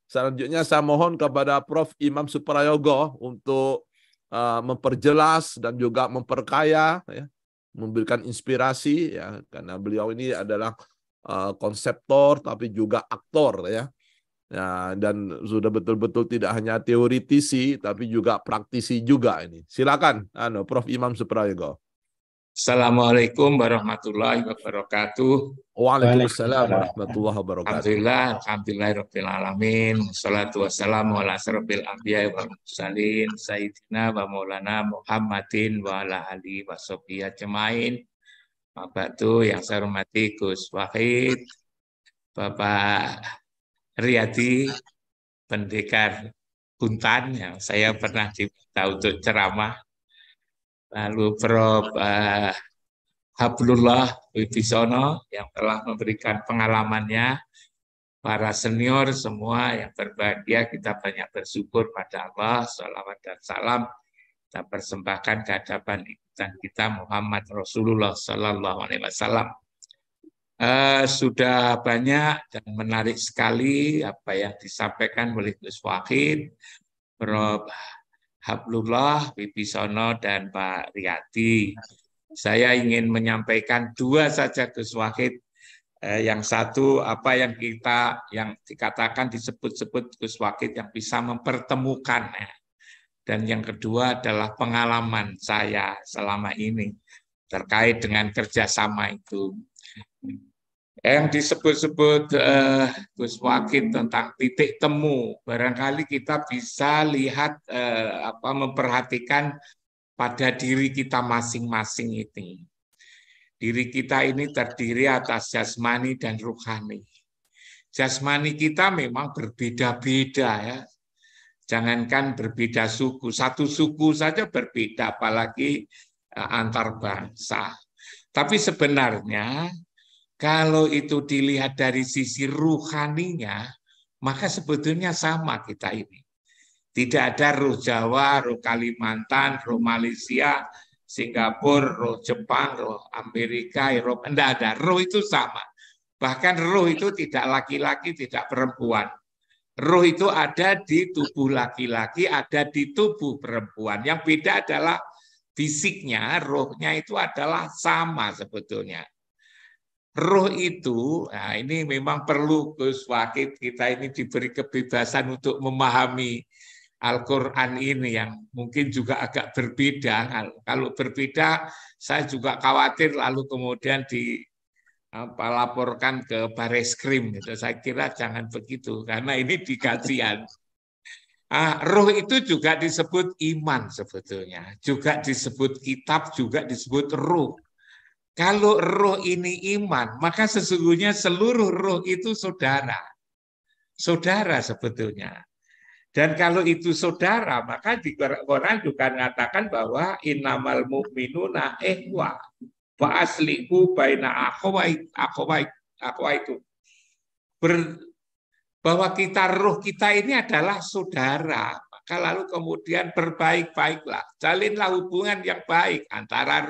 Selanjutnya saya mohon kepada Prof. Imam Suprayogo untuk memperjelas dan juga memperkaya, ya, memberikan inspirasi, ya, karena beliau ini adalah konseptor tapi juga aktor, ya. Ya, dan sudah betul-betul tidak hanya teoritisi tapi juga praktisi juga ini. Silakan, Prof. Imam Suprayogo. Assalamualaikum warahmatullahi wabarakatuh. Waalaikumsalam warahmatullahi wabarakatuh. Alhamdulillahirabbil alamin. Wassalatu wassalamu ala asyrofil anbiya'i wal mursalin sayyidina wa maulana Muhammadin wa ala alihi washabihi ajmain. Ba'du, yang saya hormati Gus Wahid, Bapak Riyadi, pendekar Buntan, yang saya pernah diminta untuk ceramah. Lalu Prof. Hablullah Wibisono yang telah memberikan pengalamannya, para senior semua yang berbahagia, kita banyak bersyukur pada Allah, sholawat dan salam kita persembahkan ke hadapan ikutan kita Muhammad Rasulullah Sallallahu Alaihi Wasallam. Sudah banyak dan menarik sekali apa yang disampaikan oleh Gus Wahid, Prof. Hablullah Wibisono dan Pak Riyadi. Saya ingin menyampaikan dua saja Gus Wahid. Yang satu apa yang dikatakan disebut-sebut Gus Wahid yang bisa mempertemukan, ya. Dan yang kedua adalah pengalaman saya selama ini terkait dengan kerjasama itu. Yang disebut-sebut Gus Wahid tentang titik temu, barangkali kita bisa lihat memperhatikan pada diri kita masing-masing ini. Diri kita ini terdiri atas jasmani dan rohani. Jasmani kita memang berbeda-beda, ya. Jangankan berbeda suku, satu suku saja berbeda, apalagi antar bangsa. Tapi sebenarnya kalau itu dilihat dari sisi rohaninya, maka sebetulnya sama kita ini. Tidak ada roh Jawa, roh Kalimantan, roh Malaysia, Singapura, roh Jepang, roh Amerika, Eropa. Tidak ada. Roh itu sama. Bahkan roh itu tidak laki-laki, tidak perempuan. Roh itu ada di tubuh laki-laki, ada di tubuh perempuan. Yang beda adalah fisiknya, rohnya itu adalah sama sebetulnya. Roh itu, nah ini memang perlu Gus Wahid kita ini diberi kebebasan untuk memahami Al-Quran ini yang mungkin juga agak berbeda. Kalau berbeda, saya juga khawatir lalu kemudian dilaporkan ke Bareskrim. Gitu. Saya kira jangan begitu, karena ini di kajian. Roh itu juga disebut iman sebetulnya. Juga disebut kitab, juga disebut roh. Kalau roh ini iman, maka sesungguhnya seluruh roh itu saudara. Saudara sebetulnya. Dan kalau itu saudara, maka di Quran juga mengatakan bahwa innamal mu'minuna ikhwa wa aslihu baina akhwaitu. Bahwa roh kita ini adalah saudara. Maka lalu kemudian berbaik-baiklah. Jalinlah hubungan yang baik antara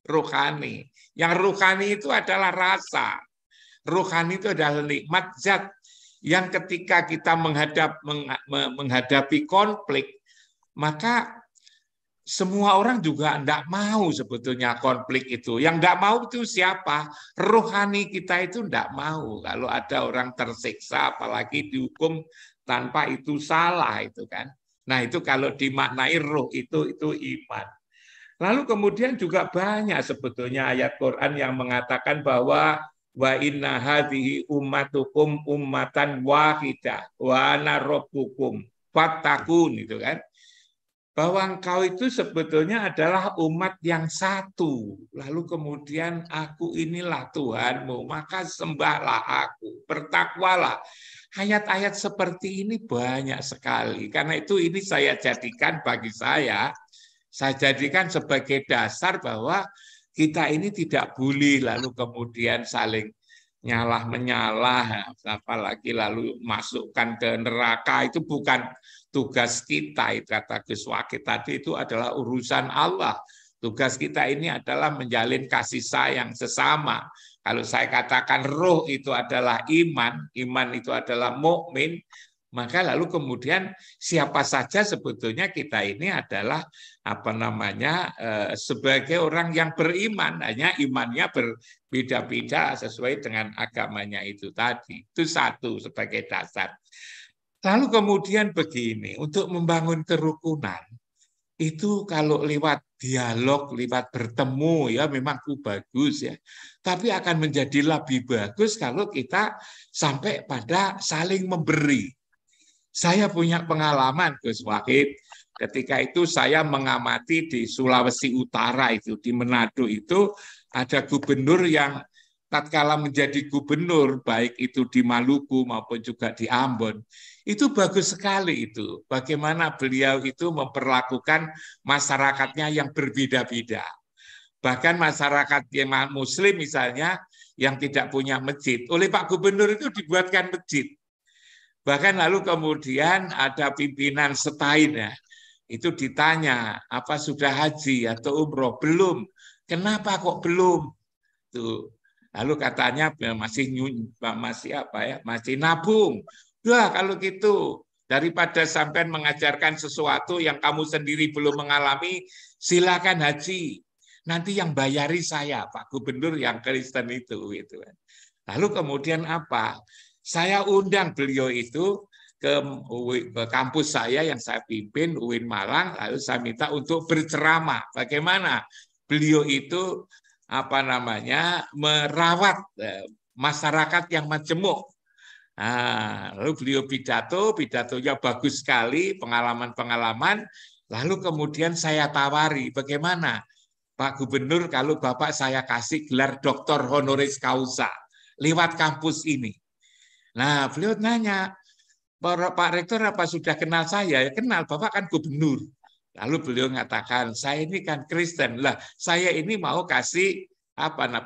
rohani. Yang rohani itu adalah rasa. Rohani itu adalah nikmat zat yang ketika kita menghadapi konflik, maka semua orang juga tidak mau sebetulnya konflik itu. Yang tidak mau itu siapa? Rohani kita itu tidak mau. Kalau ada orang tersiksa, apalagi dihukum tanpa itu salah itu kan. Nah itu kalau dimaknai roh itu iman. Lalu kemudian juga banyak sebetulnya ayat Quran yang mengatakan bahwa wa inna hadhihi ummatukum ummatan wahidah wa ana rabbukum fattaqun, itu kan, bahwa engkau itu sebetulnya adalah umat yang satu, lalu kemudian aku inilah Tuhanmu, maka sembahlah aku, bertakwalah. Ayat-ayat seperti ini banyak sekali, karena itu ini saya jadikan bagi saya jadikan sebagai dasar bahwa kita ini tidak boleh lalu kemudian saling nyalah-menyalah, apalagi lalu masukkan ke neraka. Itu bukan tugas kita, kata Gus Wahid tadi, itu adalah urusan Allah. Tugas kita ini adalah menjalin kasih sayang sesama. Kalau saya katakan roh itu adalah iman, iman itu adalah mukmin, maka lalu kemudian siapa saja sebetulnya kita ini adalah sebagai orang yang beriman, hanya imannya berbeda-beda sesuai dengan agamanya itu tadi. Itu satu sebagai dasar. Lalu kemudian begini, untuk membangun kerukunan, itu kalau lewat dialog, lewat bertemu ya memang bagus ya. Tapi akan menjadi lebih bagus kalau kita sampai pada saling memberi. Saya punya pengalaman, Gus Wahid, ketika itu saya mengamati di Sulawesi Utara itu, di Manado itu ada gubernur yang tatkala menjadi gubernur, baik itu di Maluku maupun juga di Ambon, itu bagus sekali itu. Bagaimana beliau itu memperlakukan masyarakatnya yang berbeda-beda. Bahkan masyarakat yang Muslim misalnya, yang tidak punya masjid, oleh Pak Gubernur itu dibuatkan masjid. Bahkan lalu kemudian ada pimpinan setain ya, itu ditanya, apa sudah haji atau umroh? Belum. Kenapa kok belum? Tuh. Lalu katanya masih nabung. Wah, kalau gitu daripada sampai mengajarkan sesuatu yang kamu sendiri belum mengalami, silakan haji. Nanti yang bayari saya, Pak Gubernur yang Kristen itu gitu. Lalu kemudian apa? Saya undang beliau itu ke kampus saya yang saya pimpin, UIN Malang, lalu saya minta untuk berceramah. Bagaimana beliau itu merawat masyarakat yang majemuk. Nah, lalu beliau pidatonya bagus sekali, pengalaman-pengalaman. Lalu kemudian saya tawari, bagaimana Pak Gubernur kalau Bapak saya kasih gelar Doktor Honoris Causa lewat kampus ini. Nah, beliau nanya, Pak Rektor apa sudah kenal saya? Ya kenal, Bapak kan gubernur. Lalu beliau mengatakan, saya ini kan Kristen. Lah, saya ini mau kasih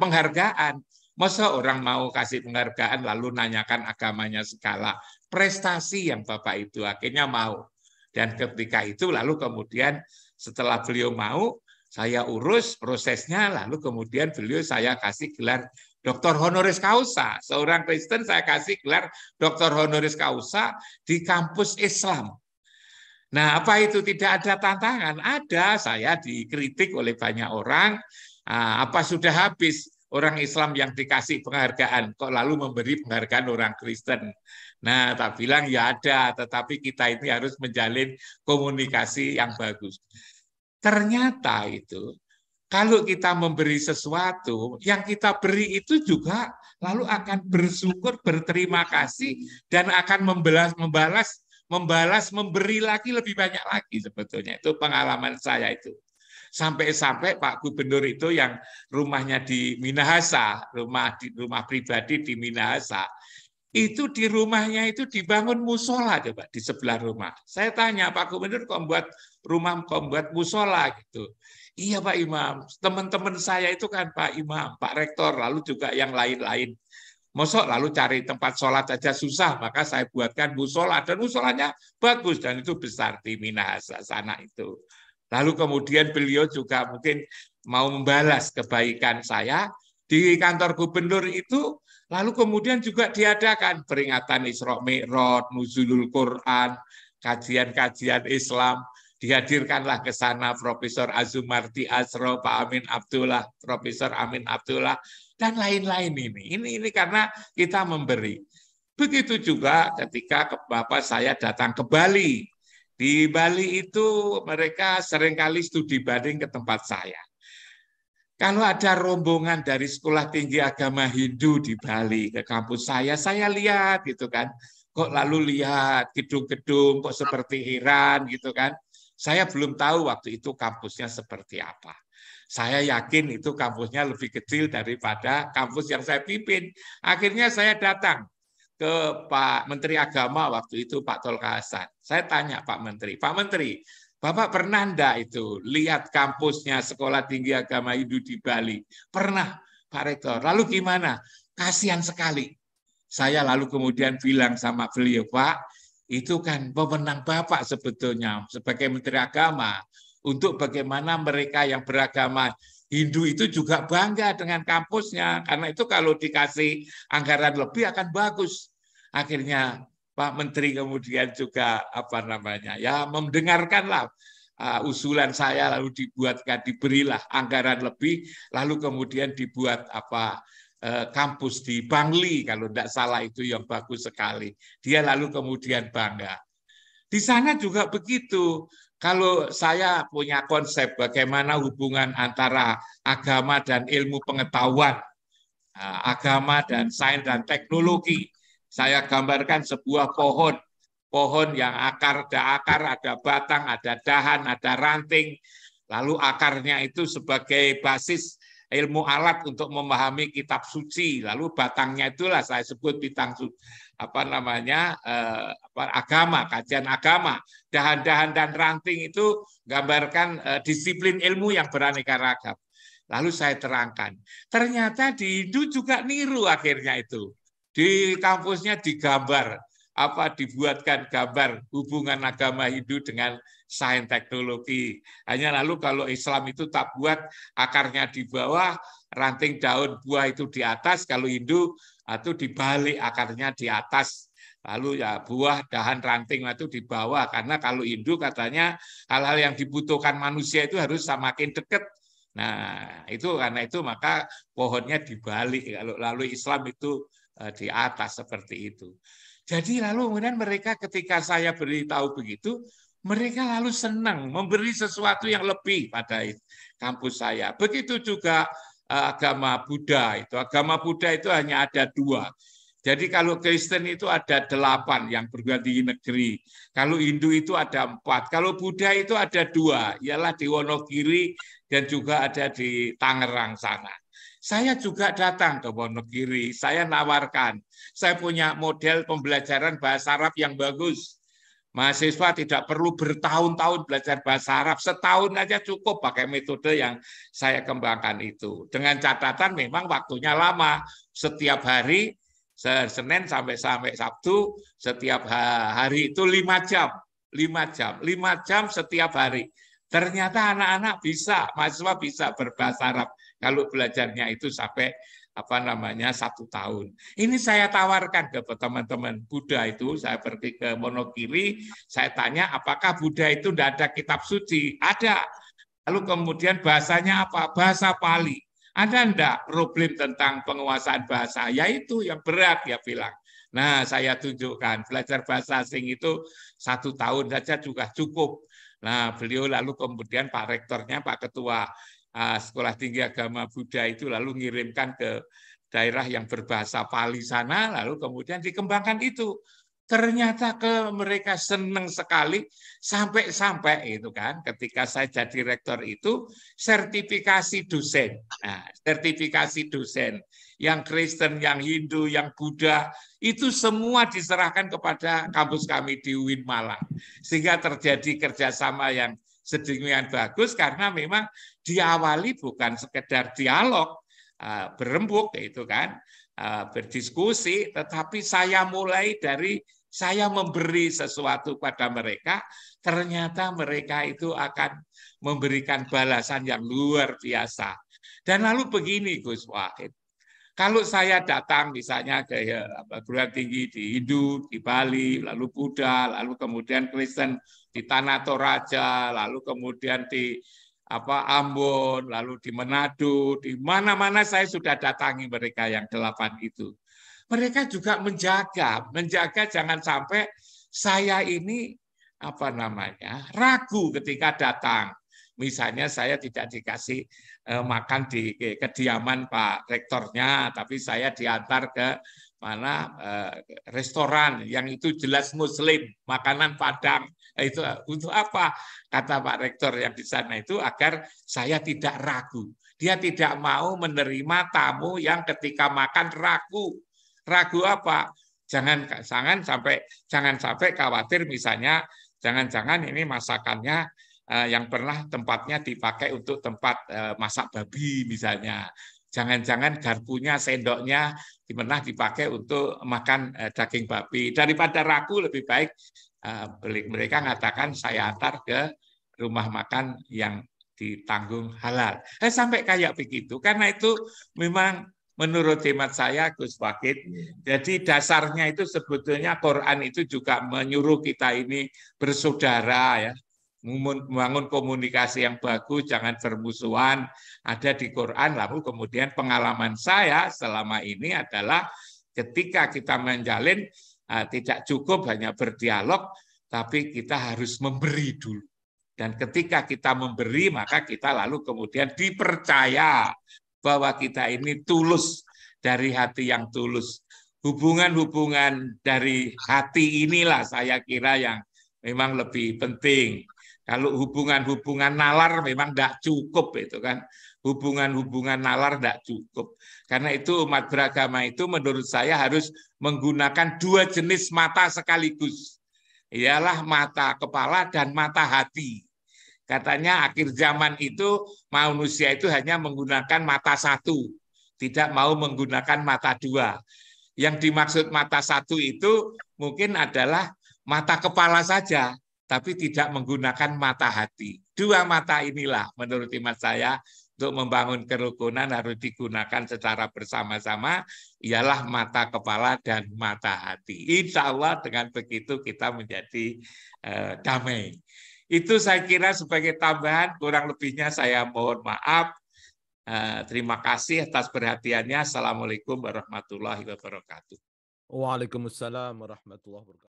penghargaan. Masa orang mau kasih penghargaan lalu nanyakan agamanya segala. Prestasi yang Bapak itu akhirnya mau. Dan ketika itu lalu kemudian setelah beliau mau, saya urus prosesnya, lalu kemudian beliau saya kasih gelar Doktor Honoris Causa. Seorang Kristen saya kasih gelar Doktor Honoris Causa di kampus Islam. Nah, apa itu tidak ada tantangan? Ada, saya dikritik oleh banyak orang. Apa sudah habis orang Islam yang dikasih penghargaan? Kok lalu memberi penghargaan orang Kristen? Nah, tak bilang ya ada, tetapi kita ini harus menjalin komunikasi yang bagus. Ternyata itu, kalau kita memberi sesuatu, yang kita beri itu juga lalu akan bersyukur, berterima kasih, dan akan membalas, memberi lagi lebih banyak lagi sebetulnya. Itu pengalaman saya itu. Sampai-sampai Pak Gubernur itu yang rumahnya di Minahasa, rumah pribadi di Minahasa, itu di rumahnya itu dibangun musola coba di sebelah rumah. Saya tanya, Pak Gubernur kok buat musola gitu. Iya Pak Imam, teman-teman saya itu kan Pak Imam, Pak Rektor, lalu juga yang lain-lain. Mosok lalu cari tempat sholat aja susah, maka saya buatkan musola, dan musolanya bagus, dan itu besar di Minahasa sana itu. Lalu kemudian beliau juga mungkin mau membalas kebaikan saya, di kantor gubernur itu, lalu kemudian juga diadakan peringatan Isra Mi'raj, Nuzulul Quran, kajian-kajian Islam, dihadirkanlah ke sana Profesor Azumardi Azro, Pak Amin Abdullah, Profesor Amin Abdullah, dan lain-lain ini. Ini karena kita memberi. Begitu juga ketika Bapak saya datang ke Bali. Di Bali itu mereka seringkali studi banding ke tempat saya. Kalau ada rombongan dari Sekolah Tinggi Agama Hindu di Bali ke kampus saya lihat gitu kan. Kok lalu lihat gedung-gedung kok seperti Iran gitu kan. Saya belum tahu waktu itu kampusnya seperti apa. Saya yakin itu kampusnya lebih kecil daripada kampus yang saya pimpin. Akhirnya saya datang ke Pak Menteri Agama waktu itu, Pak Tolka Hasan. Saya tanya Pak Menteri, Bapak pernah enggak itu lihat kampusnya Sekolah Tinggi Agama Hindu di Bali? Pernah, Pak Rektor. Lalu gimana? Kasihan sekali. Saya lalu kemudian bilang sama beliau, Pak, itu kan pemenang Bapak sebetulnya sebagai Menteri Agama. untuk bagaimana mereka yang beragama Hindu itu juga bangga dengan kampusnya, karena itu kalau dikasih anggaran lebih akan bagus. Akhirnya Pak Menteri kemudian juga mendengarkanlah usulan saya, lalu diberilah anggaran lebih, lalu kemudian dibuat kampus di Bangli, kalau tidak salah, itu yang bagus sekali. Dia lalu kemudian bangga. Di sana juga begitu. Kalau saya punya konsep bagaimana hubungan antara agama dan ilmu pengetahuan, agama dan sains dan teknologi, saya gambarkan sebuah pohon yang ada akar, ada batang, ada dahan, ada ranting, lalu akarnya itu sebagai basis ilmu alat untuk memahami kitab suci, lalu batangnya itulah saya sebut bidang agama, kajian agama. Dahan-dahan dan ranting itu gambarkan disiplin ilmu yang beraneka ragam. Lalu saya terangkan, ternyata di Hindu juga niru akhirnya itu. Di kampusnya digambar, dibuatkan gambar hubungan agama Hindu dengan sains teknologi. Hanya lalu kalau Islam itu tak buat akarnya di bawah, ranting daun buah itu di atas, kalau Hindu itu dibalik akarnya di atas. Lalu ya buah, dahan, ranting itu di bawah. Karena kalau Hindu katanya hal-hal yang dibutuhkan manusia itu harus semakin dekat. Nah, itu karena itu maka pohonnya dibalik. Lalu Islam itu di atas seperti itu. Jadi lalu kemudian mereka ketika saya beritahu begitu, mereka lalu senang memberi sesuatu yang lebih pada kampus saya. Begitu juga agama Buddha itu. Agama Buddha itu hanya ada 2. Jadi kalau Kristen itu ada 8 yang perguruan tinggi negeri. Kalau Hindu itu ada 4. Kalau Buddha itu ada 2, ialah di Wonogiri dan juga ada di Tangerang sana. Saya juga datang ke Wonogiri, saya nawarkan, saya punya model pembelajaran bahasa Arab yang bagus. Mahasiswa tidak perlu bertahun-tahun belajar bahasa Arab, setahun aja cukup pakai metode yang saya kembangkan itu. Dengan catatan memang waktunya lama, setiap hari, Senin sampai Sabtu, setiap hari itu 5 jam. 5 jam setiap hari. Ternyata anak-anak bisa, mahasiswa bisa berbahasa Arab kalau belajarnya itu sampai 1 tahun. Ini saya tawarkan ke teman-teman Buddha itu, saya pergi ke Wonogiri, saya tanya apakah Buddha itu tidak ada kitab suci? Ada. Lalu kemudian bahasanya apa? Bahasa Pali. Ada enggak problem tentang penguasaan bahasa? Ya itu yang berat, ya bilang. Nah, saya tunjukkan belajar bahasa asing itu 1 tahun saja juga cukup. Nah, beliau lalu kemudian Pak Rektornya, Pak Ketua Sekolah Tinggi Agama Buddha itu lalu ngirimkan ke daerah yang berbahasa Pali sana, lalu kemudian dikembangkan itu. Ternyata mereka senang sekali sampai itu kan ketika saya jadi rektor itu sertifikasi dosen. Nah, sertifikasi dosen yang Kristen, yang Hindu, yang Buddha itu semua diserahkan kepada kampus kami di UIN Malang. Sehingga terjadi kerjasama yang sedemikian bagus karena memang diawali bukan sekedar dialog berembuk itu kan, berdiskusi, tetapi saya mulai dari saya memberi sesuatu pada mereka, ternyata mereka itu akan memberikan balasan yang luar biasa. Dan lalu begini Gus Wahid, kalau saya datang misalnya ke perguruan tinggi di Hindu, di Bali, lalu Buddha, lalu kemudian Kristen di Tanah Toraja, lalu kemudian di Ambon, lalu di Manado, di mana-mana saya sudah datangi mereka yang 8 itu. Mereka juga menjaga jangan sampai saya ini ragu ketika datang. Misalnya saya tidak dikasih makan di kediaman Pak Rektornya, tapi saya diantar ke restoran yang itu jelas Muslim, makanan Padang. Itu untuk apa? Kata Pak Rektor yang di sana itu agar saya tidak ragu. Dia tidak mau menerima tamu yang ketika makan ragu. Ragu apa? Jangan sampai khawatir misalnya jangan-jangan ini masakannya yang pernah tempatnya dipakai untuk tempat masak babi misalnya. Jangan-jangan garpunya, sendoknya pernah dipakai untuk makan daging babi. Daripada ragu lebih baik mereka mengatakan saya antar ke rumah makan yang ditanggung halal. Sampai kayak begitu. Karena itu memang menurut hemat saya, Gus Wakid, jadi dasarnya itu sebetulnya Quran itu juga menyuruh kita ini bersaudara, ya, membangun komunikasi yang bagus, jangan bermusuhan, ada di Quran. Lalu kemudian pengalaman saya selama ini adalah ketika kita menjalin, tidak cukup hanya berdialog, tapi kita harus memberi dulu. Dan ketika kita memberi, maka kita lalu kemudian dipercaya bahwa kita ini tulus, dari hati yang tulus. Hubungan-hubungan dari hati inilah saya kira yang memang lebih penting. Kalau hubungan-hubungan nalar memang tidak cukup itu kan. Hubungan-hubungan nalar tidak cukup. Karena itu umat beragama itu menurut saya harus menggunakan dua jenis mata sekaligus. Ialah mata kepala dan mata hati. Katanya akhir zaman itu manusia itu hanya menggunakan mata satu, tidak mau menggunakan mata dua. Yang dimaksud mata satu itu mungkin adalah mata kepala saja, tapi tidak menggunakan mata hati. Dua mata inilah menurut hemat saya untuk membangun kerukunan harus digunakan secara bersama-sama, ialah mata kepala dan mata hati. Insya Allah dengan begitu kita menjadi damai. Itu saya kira sebagai tambahan, kurang lebihnya saya mohon maaf. Terima kasih atas perhatiannya. Assalamualaikum warahmatullahi wabarakatuh. Waalaikumsalam warahmatullahi wabarakatuh.